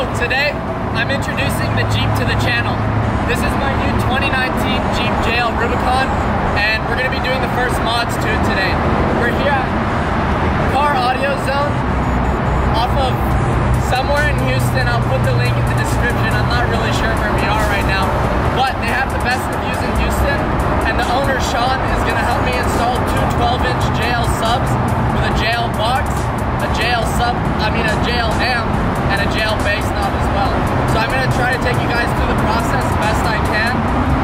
So today, I'm introducing the Jeep to the channel. This is my new 2019 Jeep JL Rubicon, and we're going to be doing the first mods to it today. We're here at Car Audio Zone off of somewhere in Houston. I'll put the link in the description. I'm not really sure where we are right now, but they have the best reviews in Houston, and the owner, Sean, is going to help me install two 12-inch JL subs with a JL box, a JL amp, and a JL bass knob as well. So I'm going to try to take you guys through the process best I can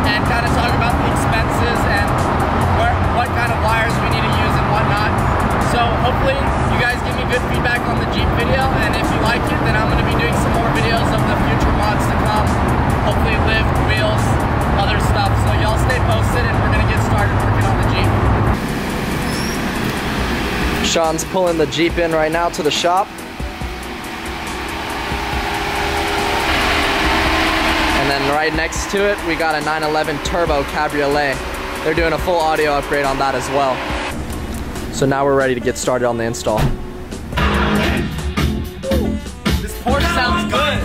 and kind of talk about the expenses and what kind of wires we need to use and whatnot. So hopefully you guys give me good feedback on the Jeep video, and if you like it, then I'm going to be doing some more videos of the future mods to come. Hopefully lift, wheels, other stuff. So y'all stay posted and we're going to get started working on the Jeep. Sean's pulling the Jeep in right now to the shop. And then right next to it, we got a 911 Turbo Cabriolet. They're doing a full audio upgrade on that as well. So now we're ready to get started on the install. This Porsche sounds good.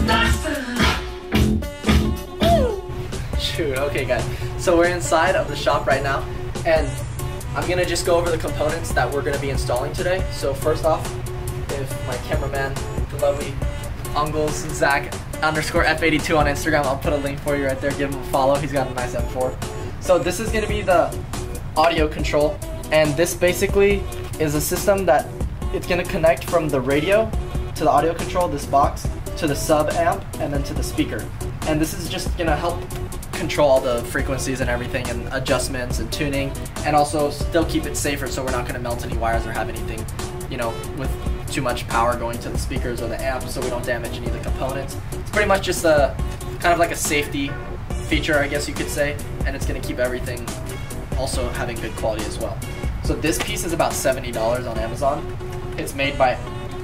Shoot, okay guys. So we're inside of the shop right now, and I'm gonna just go over the components that we're gonna be installing today. So first off, if my cameraman, the lovely Ungles, Zach _F82 on Instagram, I'll put a link for you right there. Give him a follow. He's got a nice M4. So this is gonna be the audio control, and this basically is a system that it's gonna connect from the radio to the audio control, this box, to the sub amp, and then to the speaker. And this is just gonna help control all the frequencies and everything, and adjustments and tuning, and also still keep it safer so we're not going to melt any wires or have anything, you know, with too much power going to the speakers or the amp, so we don't damage any of the components. It's pretty much just a kind of like a safety feature, I guess you could say, and it's going to keep everything also having good quality as well. So this piece is about $70 on Amazon. It's made by,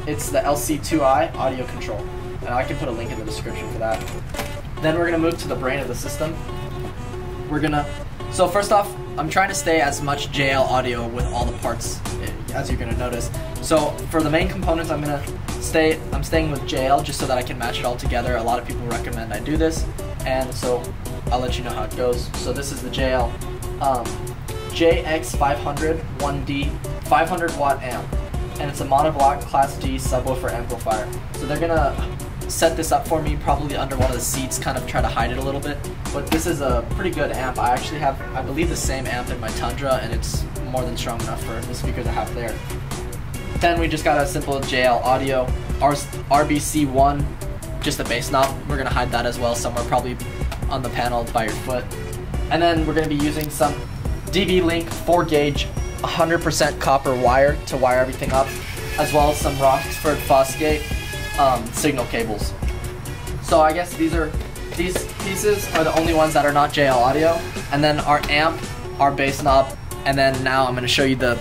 it's the LC2i audio control, and I can put a link in the description for that. Then we're gonna move to the brain of the system. So first off, I'm trying to stay as much JL audio with all the parts, as you're gonna notice. So for the main components, I'm staying with JL just so that I can match it all together. A lot of people recommend I do this, and so I'll let you know how it goes. So this is the JL JX500 1D 500 watt amp, and it's a monoblock Class D subwoofer amplifier. So they're gonna set this up for me probably under one of the seats, kind of try to hide it a little bit, but this is a pretty good amp. I actually have, I believe, the same amp in my Tundra, and it's more than strong enough for the speakers I have there. Then we just got a simple JL audio RBC1, just a bass knob. We're gonna hide that as well somewhere, probably on the panel by your foot. And then we're gonna be using some DV-Link 4-gauge 100% copper wire to wire everything up, as well as some Rockford Fosgate signal cables. So I guess these pieces are the only ones that are not JL audio, and then our amp, our bass knob, and then now I'm going to show you the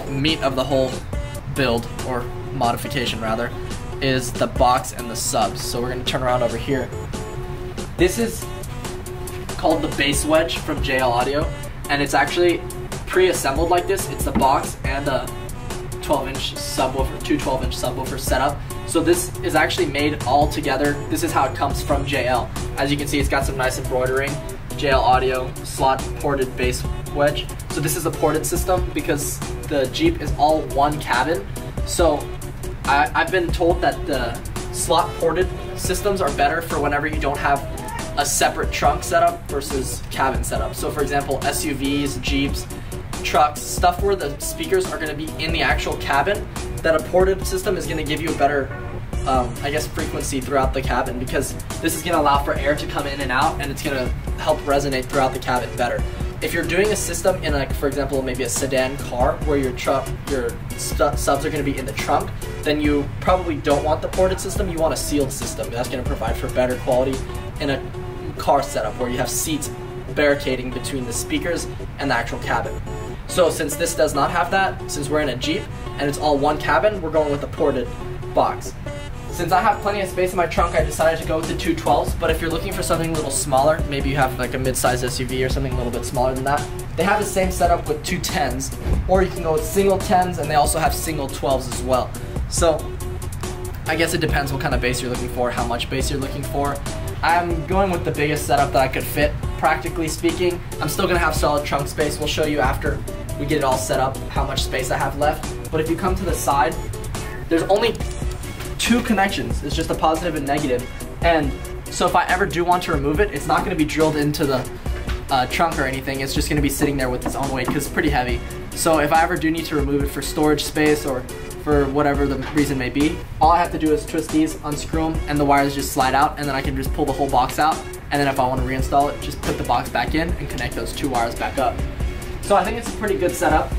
meat of the whole build, or modification rather, is the box and the subs. So we're going to turn around over here. This is called the bass wedge from JL audio, and it's actually pre-assembled like this. It's the box and a 12-inch subwoofer, two 12-inch subwoofers set up. So this is actually made all together. This is how it comes from JL. As you can see, it's got some nice embroidering. JL audio, slot ported bass wedge. So this is a ported system because the Jeep is all one cabin. So I've been told that the slot ported systems are better for whenever you don't have a separate trunk setup versus cabin setup. So for example, SUVs, Jeeps, trucks, stuff where the speakers are going to be in the actual cabin, that a ported system is going to give you a better, I guess, frequency throughout the cabin, because this is going to allow for air to come in and out, and it's going to help resonate throughout the cabin better. If you're doing a system in, like, for example, maybe a sedan car where your subs are going to be in the trunk, then you probably don't want the ported system. You want a sealed system. That's going to provide for better quality in a car setup where you have seats barricading between the speakers and the actual cabin. So since this does not have that, since we're in a Jeep and it's all one cabin, we're going with a ported box. Since I have plenty of space in my trunk, I decided to go with the two 12s, but if you're looking for something a little smaller, maybe you have like a mid-size SUV or something a little bit smaller than that, they have the same setup with two 10s, or you can go with single 10s, and they also have single 12s as well. So I guess it depends what kind of bass you're looking for, how much bass you're looking for. I'm going with the biggest setup that I could fit, practically speaking. I'm still gonna have solid trunk space. We'll show you after we get it all set up how much space I have left. But if you come to the side, there's only 2 connections. It's just a positive and negative. And so if I ever do want to remove it, it's not gonna be drilled into the trunk or anything. It's just gonna be sitting there with its own weight because it's pretty heavy. So if I ever do need to remove it for storage space or for whatever the reason may be, all I have to do is twist these, unscrew them, and the wires just slide out, and then I can just pull the whole box out, and then if I want to reinstall it, just put the box back in and connect those 2 wires back up. So I think it's a pretty good setup.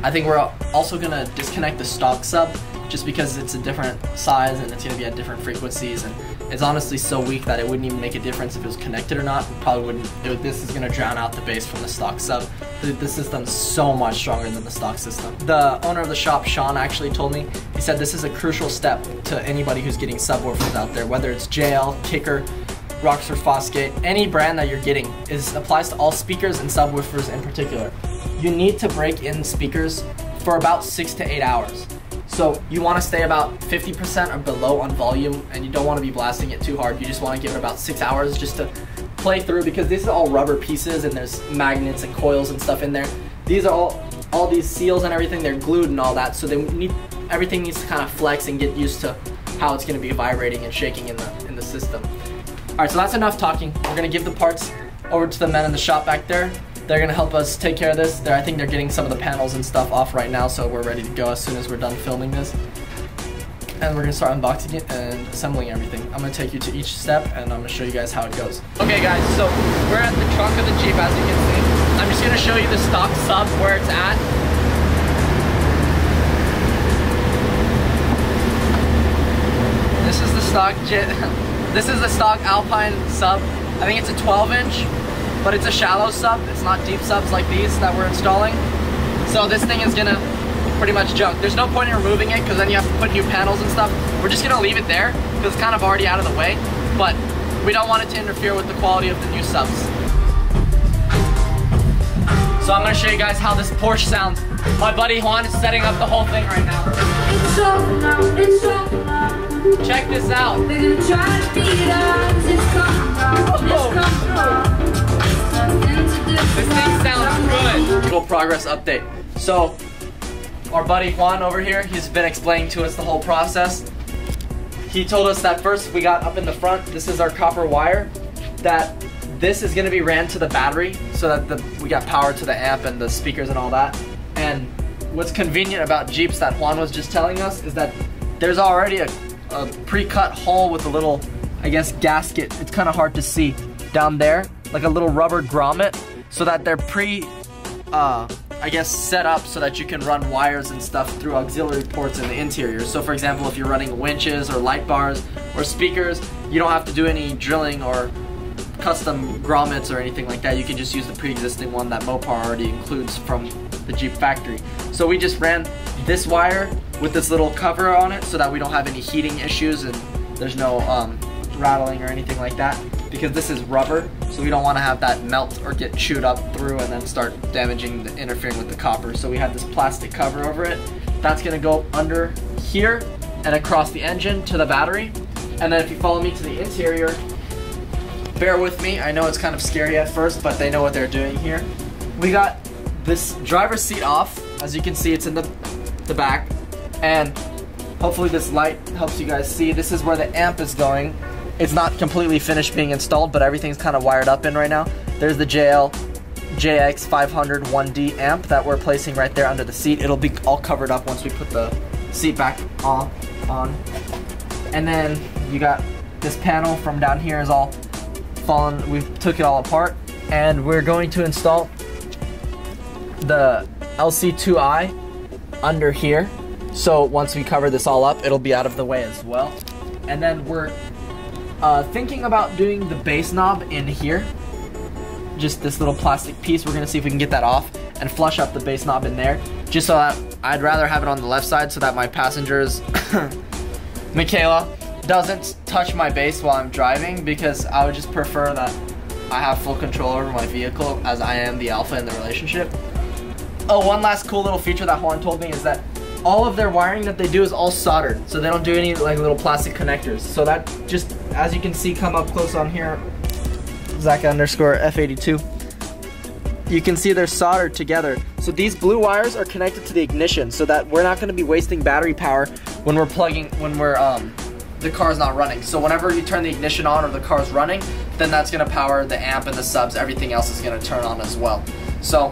I think we're also gonna disconnect the stock sub just because it's a different size and it's gonna be at different frequencies, and it's honestly so weak that it wouldn't even make a difference if it was connected or not. It probably wouldn't. This is gonna drown out the bass from the stock sub. The system's so much stronger than the stock system. The owner of the shop, Sean, actually told me, he said this is a crucial step to anybody who's getting subwoofers out there, whether it's JL, Kicker, Roxor, Fosgate, any brand that you're getting applies to all speakers and subwoofers in particular. You need to break in speakers for about 6 to 8 hours. So you want to stay about 50% or below on volume, and you don't want to be blasting it too hard. You just want to give it about 6 hours just to play through, because these are all rubber pieces and there's magnets and coils and stuff in there. These are all these seals and everything, they're glued and all that, so everything needs to kind of flex and get used to how it's going to be vibrating and shaking in the system. Alright, so that's enough talking. We're going to give the parts over to the men in the shop back there. They're going to help us take care of this. I think they're getting some of the panels and stuff off right now, so we're ready to go as soon as we're done filming this. And we're going to start unboxing it and assembling everything. I'm going to take you to each step and I'm going to show you guys how it goes. Okay guys, so we're at the trunk of the Jeep, as you can see. I'm just going to show you the stock sub where it's at. This is the stock this is the stock Alpine sub. I think it's a 12-inch, but it's a shallow sub. It's not deep subs like these that we're installing. So this thing is gonna pretty much junk. There's no point in removing it because then you have to put new panels and stuff. We're just gonna leave it there because it's kind of already out of the way, but we don't want it to interfere with the quality of the new subs. So I'm gonna show you guys how this Porsche sounds. My buddy Juan is setting up the whole thing right now. It's over now, it's over now. Check this out. They're gonna try to beat it up, it's coming out, This thing sounds good. Little progress update. So, our buddy Juan over here, he's been explaining to us the whole process. He told us that first we got up in the front, this is our copper wire, that this is gonna be ran to the battery so that we got power to the amp and the speakers and all that. And what's convenient about Jeeps that Juan was just telling us is that there's already a pre-cut hole with a little, I guess, gasket. It's kind of hard to see down there, like a little rubber grommet, so that they're I guess, set up so that you can run wires and stuff through auxiliary ports in the interior. So for example, if you're running winches or light bars or speakers, you don't have to do any drilling or custom grommets or anything like that. You can just use the pre-existing one that Mopar already includes from the Jeep factory. So we just ran this wire with this little cover on it so that we don't have any heating issues and there's no rattling or anything like that, because this is rubber, so we don't want to have that melt or get chewed up through and then start damaging, interfering with the copper. So we have this plastic cover over it. That's going to go under here and across the engine to the battery. And then if you follow me to the interior, bear with me, I know it's kind of scary at first, but they know what they're doing here. We got this driver's seat off. As you can see, it's in the back, and hopefully this light helps you guys see. This is where the amp is going. It's not completely finished being installed, but everything's kind of wired up in right now. There's the JL JX 500 1D amp that we're placing right there under the seat. It'll be all covered up once we put the seat back on. And then you got this panel from down here is all fallen. We took it all apart, and we're going to install the LC2i under here. So once we cover this all up, it'll be out of the way as well. And then we're thinking about doing the bass knob in here. Just this little plastic piece. We're gonna see if we can get that off and flush up the bass knob in there. Just so that I'd rather have it on the left side so that my passengers, Michaela, doesn't touch my bass while I'm driving, because I would just prefer that I have full control over my vehicle as I am the alpha in the relationship. Oh, one last cool little feature that Juan told me is that all of their wiring that they do is all soldered, so they don't do any like little plastic connectors. So that just, as you can see, come up close on here, Zach_F82. You can see they're soldered together. So these blue wires are connected to the ignition, so that we're not going to be wasting battery power when we're the car's not running. So whenever you turn the ignition on or the car's running, then that's going to power the amp and the subs. Everything else is going to turn on as well. So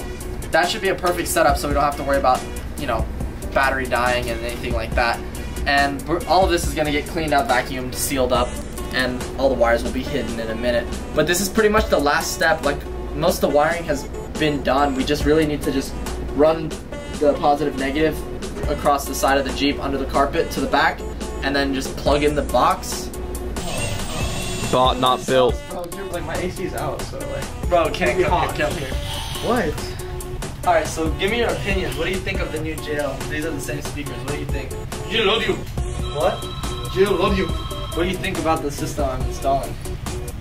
that should be a perfect setup, so we don't have to worry about, you know, battery dying and anything like that. And all of this is going to get cleaned out, vacuumed, sealed up, and all the wires will be hidden in a minute. But this is pretty much the last step. Like, most of the wiring has been done. We just really need to just run the positive negative across the side of the Jeep under the carpet to the back, and then just plug in the box. Bought, not built. Bro, dude, like my AC's out, so like. Bro, can't come here. What? Alright, so give me your opinion. What do you think of the new JL? These are the same speakers. What do you think? JL love you. What? JL love you. What do you think about the system I'm installing?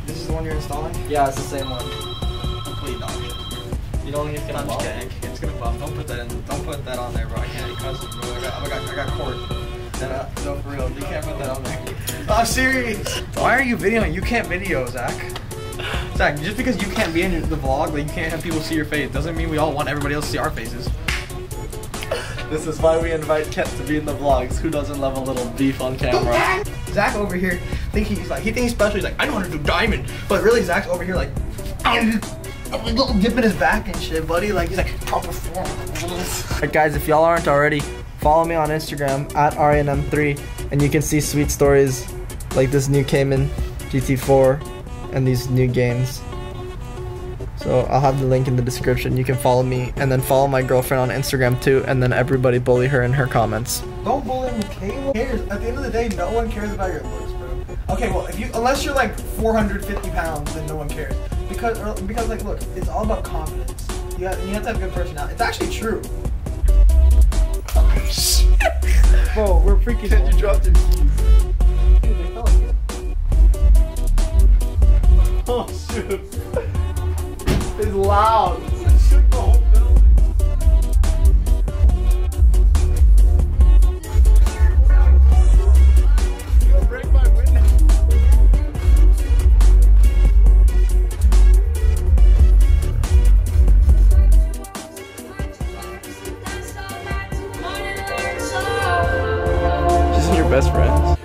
This is the one you're installing? Yeah, it's the same one. Complete dog shit. You don't think it's gonna I'm bump? just kidding. It's gonna bump. Don't put that in. Don't put that on there, bro. I can't eat custom, bro. I got cord. No, for real. You can't put that on there. I'm serious. Why are you videoing? You can't video, Zach. Zach, just because you can't be in the vlog, like you can't have people see your face, doesn't mean we all want everybody else to see our faces. This is why we invite Ket to be in the vlogs. Who doesn't love a little beef on camera? Zach over here he thinks he's special. He's like, I know how to do diamond, but really Zach's over here like, little dip in his back and shit, buddy. Like he's like proper form. Alright guys, if y'all aren't already, follow me on Instagram at RNM3, and you can see sweet stories like this new Cayman GT4 and these new games. So I'll have the link in the description. You can follow me, and then follow my girlfriend on Instagram too, and then everybody bully her in her comments. Don't bully Michaela. Who cares? At the end of the day, no one cares about your looks, bro. Okay, well, unless you're like 450 pounds, then no one cares. Because like, look, it's all about confidence. You have to have a good personality. It's actually true. Oh shit! Bro, we're freaking. You dropped your keys. Dude, they fell again. Oh shoot. It's loud. It shook the whole building. You'll break my window. She's your best friend.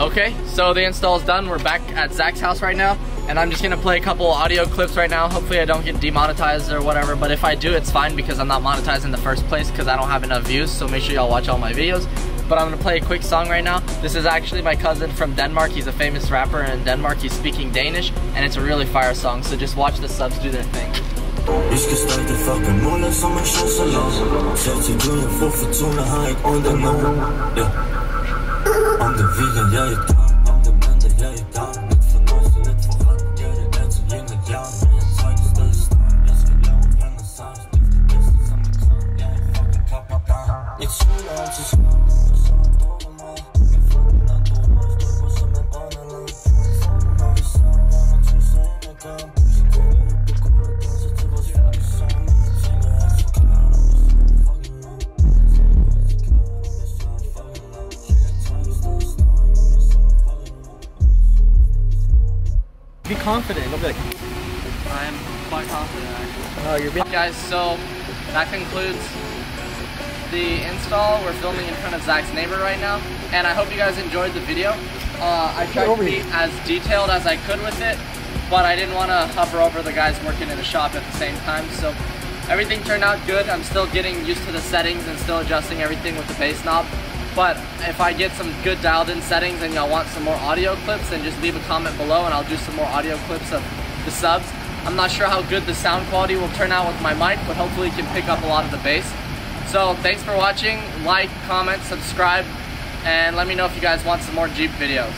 Okay, so the install is done. We're back at Zach's house right now, and I'm just gonna play a couple audio clips right now. Hopefully I don't get demonetized or whatever, but if I do, it's fine because I'm not monetized in the first place because I don't have enough views, so make sure y'all watch all my videos. But I'm gonna play a quick song right now. This is actually my cousin from Denmark. He's a famous rapper in Denmark. He's speaking Danish, and it's a really fire song, so just watch the subs do their thing. Vi skal stadig fucking måle som en chancelon. Selv til Gud, jeg får fortuna, har ikke ondt af nogen. Ja. Om det vilje, jeg er i gang. Om det mænd, jeg er i gang. Lidt fornøjelse, lidt for ret. Ja, det er altid yin og yang. Men jeg trækker stadig strøm. Jeg skal lave en ring og sang. Stifte bedste som en kram. Jeg er fucking kap og gang. Ikke tvivler om til skam. Så er dårlig mig. Jeg får den andre ord. Støber som en brænderland. Når vi sammen runder tusind ind ad gang. Så går jeg ud på gulvet. Danser til vores færdige sammen. Jeg tænker alt for klart. Om jeg så fucking lov. Be confident. Don't be like. I'm quite confident actually. Oh, you're being. Guys, so that concludes the install. We're filming in front of Zach's neighbor right now, and I hope you guys enjoyed the video. I tried to be as detailed as I could with it, but I didn't want to hover over the guys working in the shop at the same time, so everything turned out good. I'm still getting used to the settings and still adjusting everything with the bass knob. But if I get some good dialed in settings and y'all want some more audio clips, then just leave a comment below and I'll do some more audio clips of the subs. I'm not sure how good the sound quality will turn out with my mic, but hopefully it can pick up a lot of the bass. So thanks for watching. Like, comment, subscribe, and let me know if you guys want some more Jeep videos.